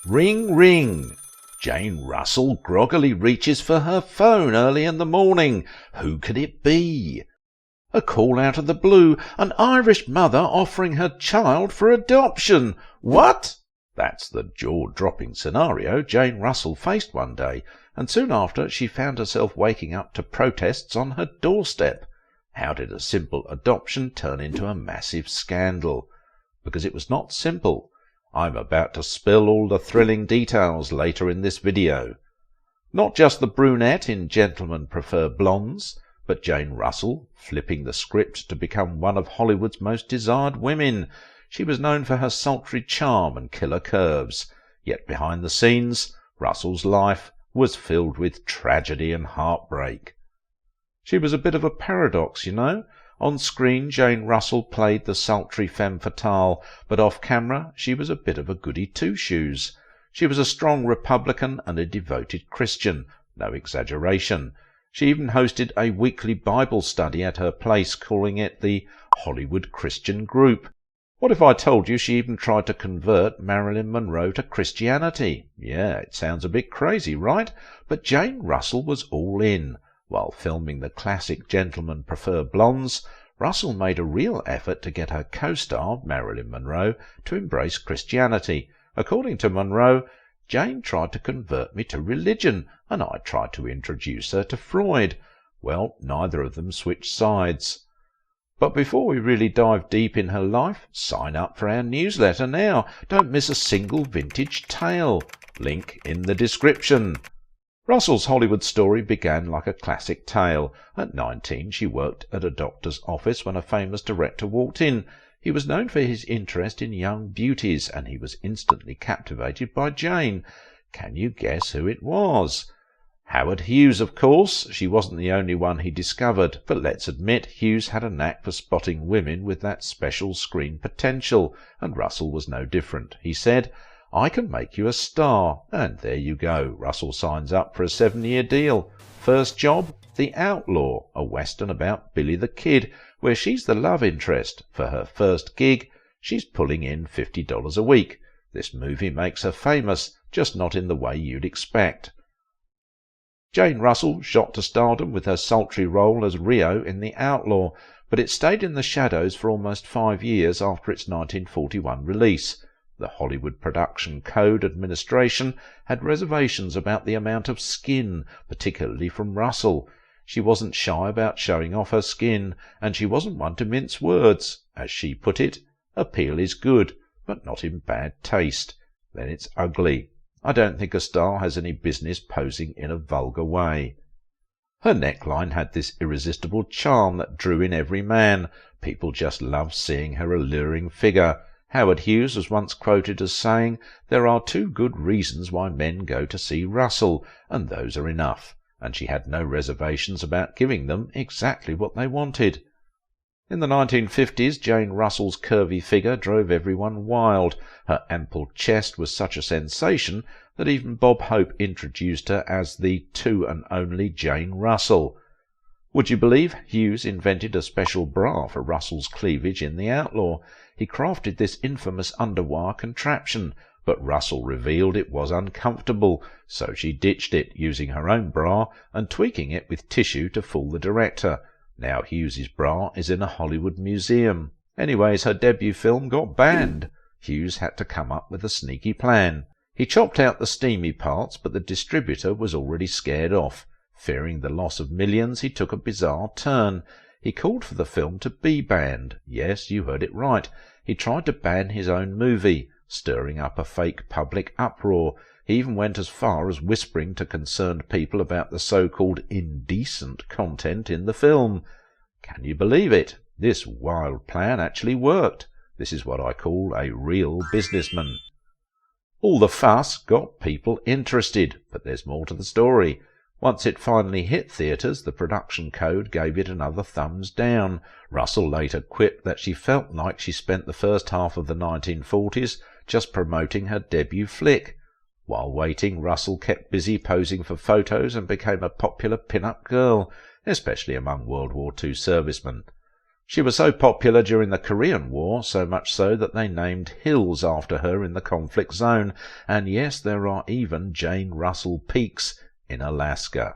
Ring, ring. Jane Russell groggily reaches for her phone early in the morning. Who could it be? A call out of the blue, an Irish mother offering her child for adoption. What? That's the jaw-dropping scenario Jane Russell faced one day, and soon after she found herself waking up to protests on her doorstep. How did a simple adoption turn into a massive scandal? Because it was not simple. I'm about to spill all the thrilling details later in this video. Not just the brunette in Gentlemen Prefer Blondes, but Jane Russell, flipping the script to become one of Hollywood's most desired women. She was known for her sultry charm and killer curves, yet behind the scenes, Russell's life was filled with tragedy and heartbreak. She was a bit of a paradox, you know. On screen, Jane Russell played the sultry femme fatale, but off-camera she was a bit of a goody two-shoes. She was a strong Republican and a devoted Christian, no exaggeration. She even hosted a weekly Bible study at her place, calling it the Hollywood Christian Group. What if I told you she even tried to convert Marilyn Monroe to Christianity? Yeah, it sounds a bit crazy, right? But Jane Russell was all in. While filming the classic Gentlemen Prefer Blondes, Russell made a real effort to get her co-star, Marilyn Monroe, to embrace Christianity. According to Monroe, Jane tried to convert me to religion, and I tried to introduce her to Freud. Well, neither of them switched sides. But before we really dive deep in her life, sign up for our newsletter now. Don't miss a single vintage tale. Link in the description. Russell's Hollywood story began like a classic tale. At 19, she worked at a doctor's office when a famous director walked in. He was known for his interest in young beauties, and he was instantly captivated by Jane. Can you guess who it was? Howard Hughes, of course. She wasn't the only one he discovered, but let's admit Hughes had a knack for spotting women with that special screen potential, and Russell was no different. He said, "I can make you a star." And there you go. Russell signs up for a 7-year deal. First job, The Outlaw, a western about Billy the Kid, where she's the love interest. For her first gig, she's pulling in $50 a week. This movie makes her famous, just not in the way you'd expect. Jane Russell shot to stardom with her sultry role as Rio in The Outlaw, but it stayed in the shadows for almost 5 years after its 1941 release. The Hollywood Production Code Administration had reservations about the amount of skin, particularly from Russell. She wasn't shy about showing off her skin, and she wasn't one to mince words. As she put it, appeal is good, but not in bad taste. Then it's ugly. I don't think a star has any business posing in a vulgar way. Her neckline had this irresistible charm that drew in every man. People just loved seeing her alluring figure. Howard Hughes was once quoted as saying, "There are 2 good reasons why men go to see Russell, and those are enough," and she had no reservations about giving them exactly what they wanted. In the 1950s, Jane Russell's curvy figure drove everyone wild. Her ample chest was such a sensation that even Bob Hope introduced her as the 2 and only Jane Russell. Would you believe Hughes invented a special bra for Russell's cleavage in The Outlaw? He crafted this infamous underwire contraption, but Russell revealed it was uncomfortable, so she ditched it, using her own bra and tweaking it with tissue to fool the director. Now Hughes's bra is in a Hollywood museum. Anyways, her debut film got banned. Hughes had to come up with a sneaky plan. He chopped out the steamy parts, but the distributor was already scared off. Fearing the loss of millions, he took a bizarre turn. He called for the film to be banned. Yes, you heard it right. He tried to ban his own movie, stirring up a fake public uproar. He even went as far as whispering to concerned people about the so-called indecent content in the film. Can you believe it? This wild plan actually worked. This is what I call a real businessman. All the fuss got people interested, but there's more to the story. Once it finally hit theatres, the production code gave it another thumbs down. Russell later quipped that she felt like she spent the first half of the 1940s just promoting her debut flick. While waiting, Russell kept busy posing for photos and became a popular pin-up girl, especially among World War II servicemen. She was so popular during the Korean War, so much so that they named hills after her in the conflict zone, and yes, there are even Jane Russell peaks in Alaska.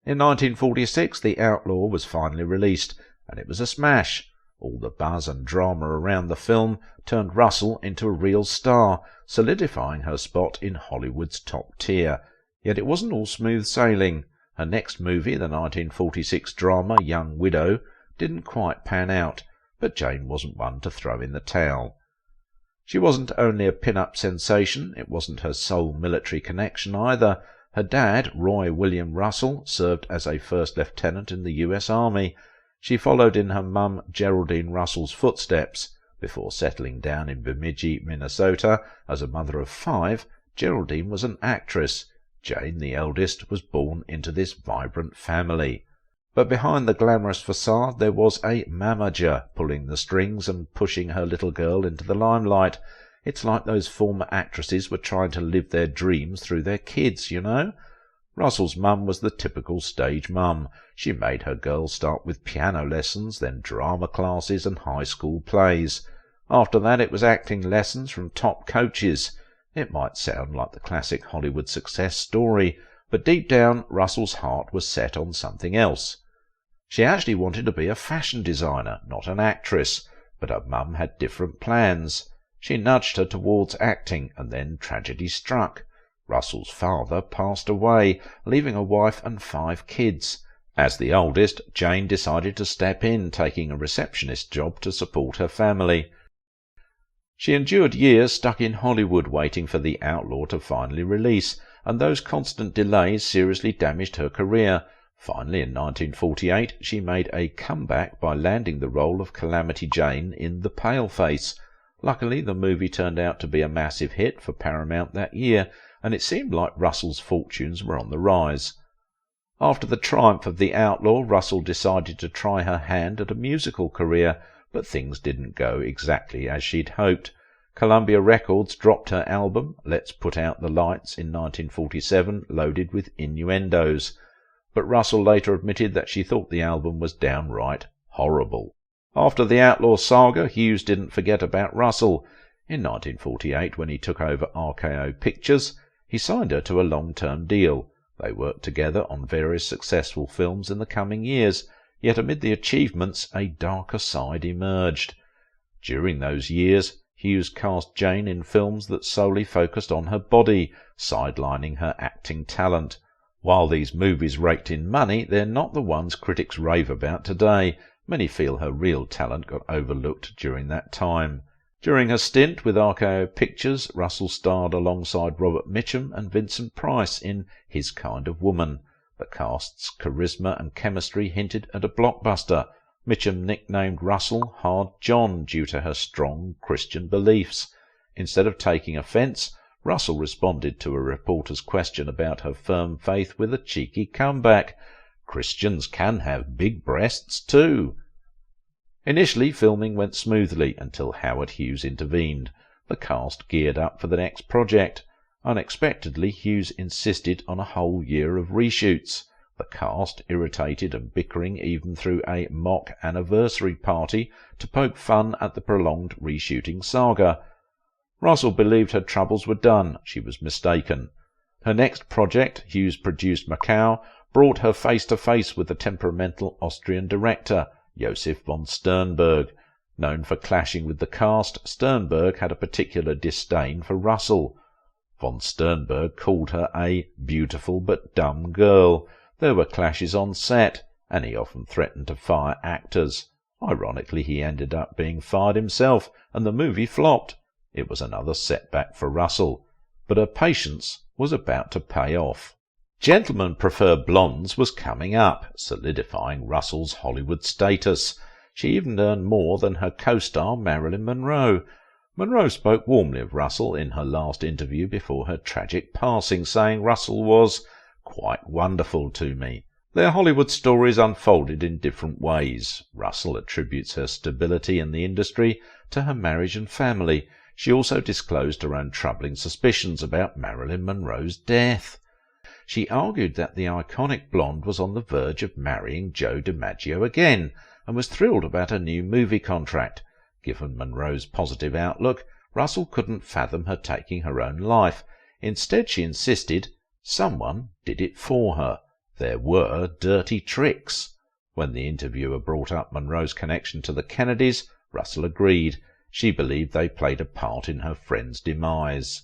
In 1946, The Outlaw was finally released, and it was a smash. All the buzz and drama around the film turned Russell into a real star, solidifying her spot in Hollywood's top tier. Yet it wasn't all smooth sailing. Her next movie, the 1946 drama Young Widow, didn't quite pan out, but Jane wasn't one to throw in the towel. She wasn't only a pin-up sensation, it wasn't her sole military connection either. Her dad, Roy William Russell, served as a first lieutenant in the U.S. Army. She followed in her mum Geraldine Russell's footsteps. Before settling down in Bemidji, Minnesota, as a mother of 5, Geraldine was an actress. Jane, the eldest, was born into this vibrant family. But behind the glamorous facade there was a mamager pulling the strings and pushing her little girl into the limelight. It's like those former actresses were trying to live their dreams through their kids, you know. Russell's mum was the typical stage mum. She made her girls start with piano lessons, then drama classes and high school plays. After that it was acting lessons from top coaches. It might sound like the classic Hollywood success story, but deep down Russell's heart was set on something else. She actually wanted to be a fashion designer, not an actress, but her mum had different plans. She nudged her towards acting, and then tragedy struck. Russell's father passed away, leaving a wife and 5 kids. As the oldest, Jane decided to step in, taking a receptionist job to support her family. She endured years stuck in Hollywood waiting for The Outlaw to finally release, and those constant delays seriously damaged her career. Finally, in 1948, she made a comeback by landing the role of Calamity Jane in The Paleface. Luckily, the movie turned out to be a massive hit for Paramount that year, and it seemed like Russell's fortunes were on the rise. After the triumph of The Outlaw, Russell decided to try her hand at a musical career, but things didn't go exactly as she'd hoped. Columbia Records dropped her album, Let's Put Out the Lights, in 1947, loaded with innuendos. But Russell later admitted that she thought the album was downright horrible. After the Outlaw saga, Hughes didn't forget about Russell. In 1948, when he took over RKO Pictures, he signed her to a long-term deal. They worked together on various successful films in the coming years, yet amid the achievements a darker side emerged. During those years, Hughes cast Jane in films that solely focused on her body, sidelining her acting talent. While these movies raked in money, they're not the ones critics rave about today. Many feel her real talent got overlooked during that time. During her stint with RKO Pictures, Russell starred alongside Robert Mitchum and Vincent Price in His Kind of Woman. The cast's charisma and chemistry hinted at a blockbuster. Mitchum nicknamed Russell Hard John due to her strong Christian beliefs. Instead of taking offence, Russell responded to a reporter's question about her firm faith with a cheeky comeback. Christians can have big breasts too. Initially, filming went smoothly until Howard Hughes intervened. The cast geared up for the next project. Unexpectedly, Hughes insisted on a whole year of reshoots. The cast, irritated and bickering, even threw a mock anniversary party to poke fun at the prolonged reshooting saga. Russell believed her troubles were done. She was mistaken. Her next project, Hughes produced Macau, brought her face to face with the temperamental Austrian director, Josef von Sternberg. Known for clashing with the cast, Sternberg had a particular disdain for Russell. Von Sternberg called her a beautiful but dumb girl. There were clashes on set, and he often threatened to fire actors. Ironically, he ended up being fired himself, and the movie flopped. It was another setback for Russell, but her patience was about to pay off. Gentlemen Prefer Blondes was coming up, solidifying Russell's Hollywood status. She even earned more than her co-star Marilyn Monroe. Monroe spoke warmly of Russell in her last interview before her tragic passing, saying Russell was quite wonderful to me. Their Hollywood stories unfolded in different ways. Russell attributes her stability in the industry to her marriage and family. She also disclosed her own troubling suspicions about Marilyn Monroe's death. She argued that the iconic blonde was on the verge of marrying Joe DiMaggio again, and was thrilled about a new movie contract. Given Monroe's positive outlook, Russel couldn't fathom her taking her own life. Instead, she insisted someone did it for her. There were dirty tricks. When the interviewer brought up Monroe's connection to the Kennedys, Russel agreed. She believed they played a part in her friend's demise.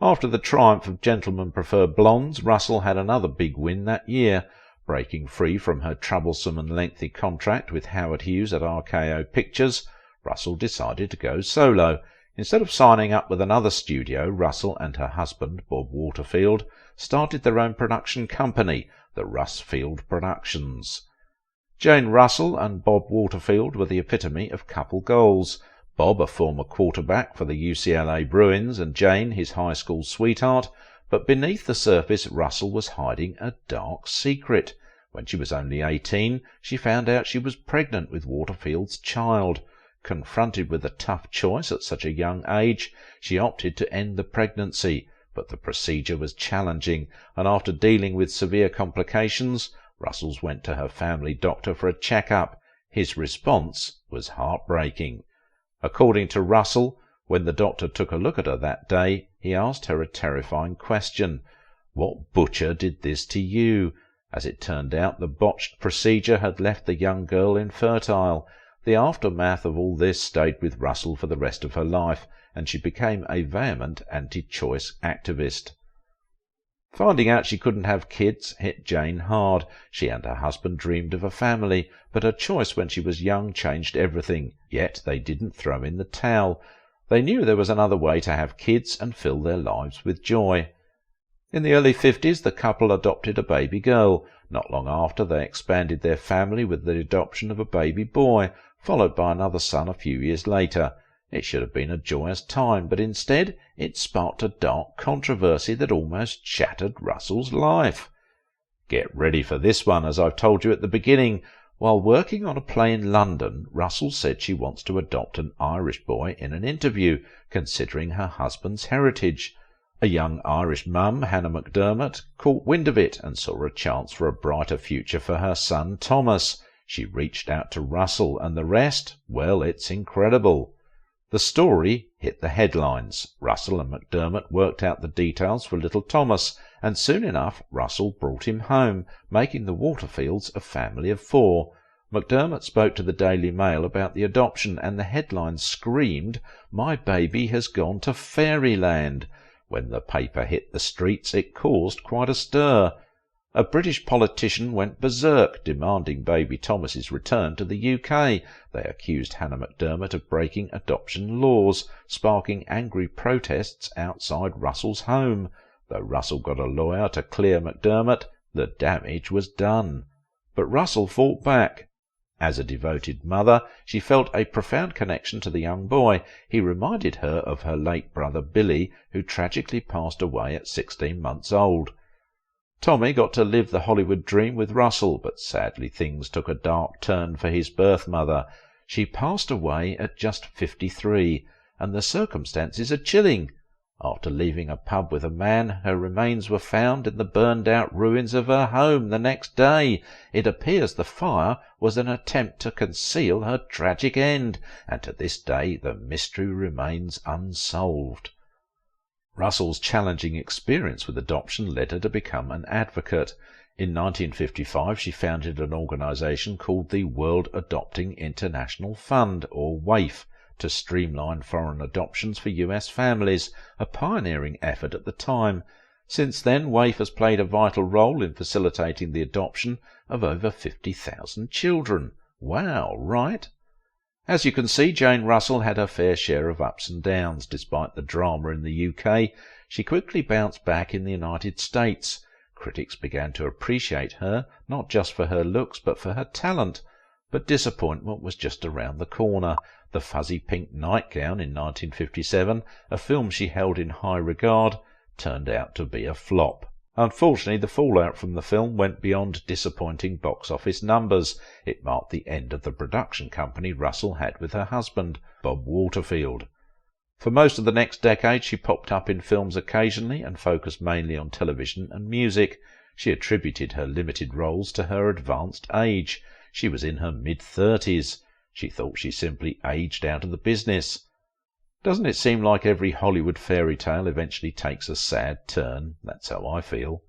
After the triumph of Gentlemen Prefer Blondes, Russel had another big win that year. Breaking free from her troublesome and lengthy contract with Howard Hughes at RKO Pictures, Russel decided to go solo. Instead of signing up with another studio, Russel and her husband, Bob Waterfield, started their own production company, the Russfield Productions. Jane Russel and Bob Waterfield were the epitome of couple goals. Bob, a former quarterback for the UCLA Bruins, and Jane, his high school sweetheart, but beneath the surface Russel was hiding a dark secret. When she was only 18, she found out she was pregnant with Waterfield's child. Confronted with a tough choice at such a young age, she opted to end the pregnancy, but the procedure was challenging, and after dealing with severe complications, Russell went to her family doctor for a check-up. His response was heartbreaking. According to Russell, when the doctor took a look at her that day, he asked her a terrifying question. What butcher did this to you? As it turned out, the botched procedure had left the young girl infertile. The aftermath of all this stayed with Russell for the rest of her life, and she became a vehement anti-choice activist. Finding out she couldn't have kids hit Jane hard. She and her husband dreamed of a family, but her choice when she was young changed everything. Yet they didn't throw in the towel. They knew there was another way to have kids and fill their lives with joy. In the early 50s, the couple adopted a baby girl. Not long after, they expanded their family with the adoption of a baby boy, followed by another son a few years later. It should have been a joyous time, but instead it sparked a dark controversy that almost shattered Russell's life. Get ready for this one, as I've told you at the beginning. While working on a play in London, Russell said she wants to adopt an Irish boy in an interview, considering her husband's heritage. A young Irish mum, Hannah McDermott, caught wind of it and saw a chance for a brighter future for her son Thomas. She reached out to Russell, and the rest, well, it's incredible. The story hit the headlines. Russell and McDermott worked out the details for little Thomas, and soon enough Russell brought him home, making the Waterfields a family of 4. McDermott spoke to the Daily Mail about the adoption, and the headlines screamed, "My baby has gone to fairyland." When the paper hit the streets, it caused quite a stir. A British politician went berserk, demanding baby Thomas's return to the UK. They accused Hannah McDermott of breaking adoption laws, sparking angry protests outside Russell's home. Though Russell got a lawyer to clear McDermott, the damage was done. But Russell fought back. As a devoted mother, she felt a profound connection to the young boy. He reminded her of her late brother Billy, who tragically passed away at 16 months old. Tommy got to live the Hollywood dream with Russell, but sadly things took a dark turn for his birth mother. She passed away at just 53, and the circumstances are chilling. After leaving a pub with a man, her remains were found in the burned-out ruins of her home the next day. It appears the fire was an attempt to conceal her tragic end, and to this day the mystery remains unsolved. Russell's challenging experience with adoption led her to become an advocate. In 1955, she founded an organisation called the World Adopting International Fund, or WAIF, to streamline foreign adoptions for US families, a pioneering effort at the time. Since then, WAIF has played a vital role in facilitating the adoption of over 50,000 children. Wow, right? As you can see, Jane Russell had her fair share of ups and downs. Despite the drama in the UK, she quickly bounced back in the United States. Critics began to appreciate her, not just for her looks, but for her talent. But disappointment was just around the corner. The Fuzzy Pink Nightgown in 1957, a film she held in high regard, turned out to be a flop. Unfortunately, the fallout from the film went beyond disappointing box office numbers. It marked the end of the production company Russell had with her husband, Bob Waterfield. For most of the next decade, she popped up in films occasionally and focused mainly on television and music. She attributed her limited roles to her advanced age. She was in her mid-30s. She thought she simply aged out of the business. Doesn't it seem like every Hollywood fairy tale eventually takes a sad turn? That's how I feel.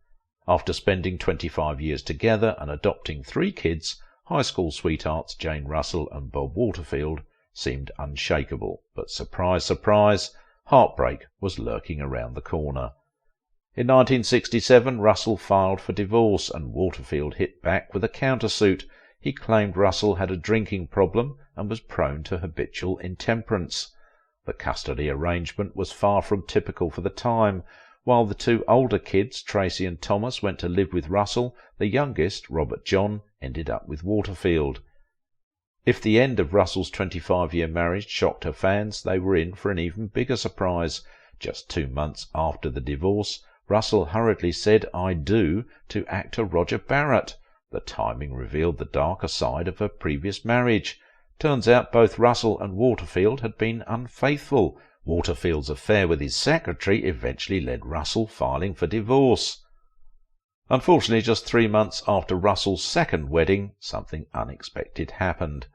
After spending 25 years together and adopting 3 kids, high school sweethearts Jane Russel and Bob Waterfield seemed unshakable, but surprise, surprise, heartbreak was lurking around the corner. In 1967, Russell filed for divorce and Waterfield hit back with a countersuit. He claimed Russell had a drinking problem and was prone to habitual intemperance. The custody arrangement was far from typical for the time. While the 2 older kids, Tracy and Thomas, went to live with Russell, the youngest, Robert John, ended up with Waterfield. If the end of Russell's 25-year marriage shocked her fans, they were in for an even bigger surprise. Just 2 months after the divorce, Russell hurriedly said "I do" to actor Roger Barrett. The timing revealed the darker side of her previous marriage. Turns out both Russell and Waterfield had been unfaithful. Waterfield's affair with his secretary eventually led Russell filing for divorce. Unfortunately, just 3 months after Russell's second wedding, something unexpected happened.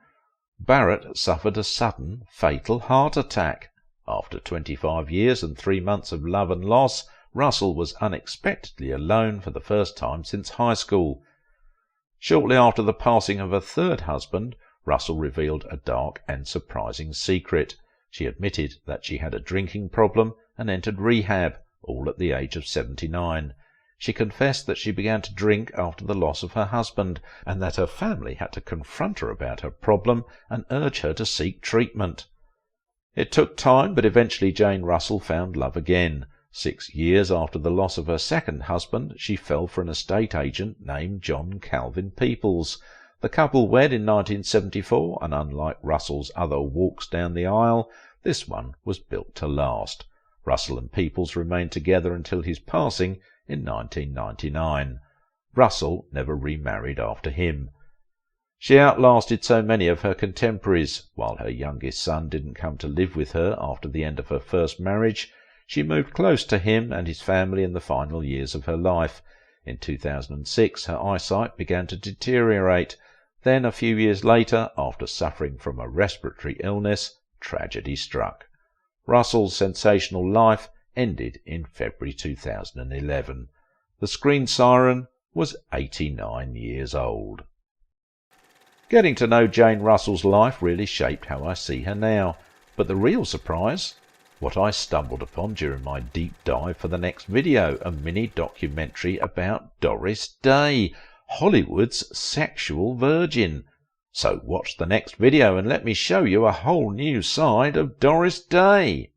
Barrett suffered a sudden, fatal heart attack. After 25 years and 3 months of love and loss, Russell was unexpectedly alone for the first time since high school. Shortly after the passing of her third husband, Russell revealed a dark and surprising secret. She admitted that she had a drinking problem and entered rehab, all at the age of 79. She confessed that she began to drink after the loss of her husband, and that her family had to confront her about her problem and urge her to seek treatment. It took time, but eventually Jane Russell found love again. 6 years after the loss of her second husband, she fell for an estate agent named John Calvin Peoples. The couple wed in 1974, and unlike Russell's other walks down the aisle, this one was built to last. Russell and Peoples remained together until his passing in 1999. Russell never remarried after him. She outlasted so many of her contemporaries. While her youngest son didn't come to live with her after the end of her first marriage, she moved close to him and his family in the final years of her life. In 2006, her eyesight began to deteriorate. Then, a few years later, after suffering from a respiratory illness, tragedy struck. Russell's sensational life ended in February 2011. The screen siren was 89 years old. Getting to know Jane Russell's life really shaped how I see her now. But the real surprise, what I stumbled upon during my deep dive for the next video, a mini documentary about Doris Day, Hollywood's sexual virgin. So watch the next video and let me show you a whole new side of Doris Day.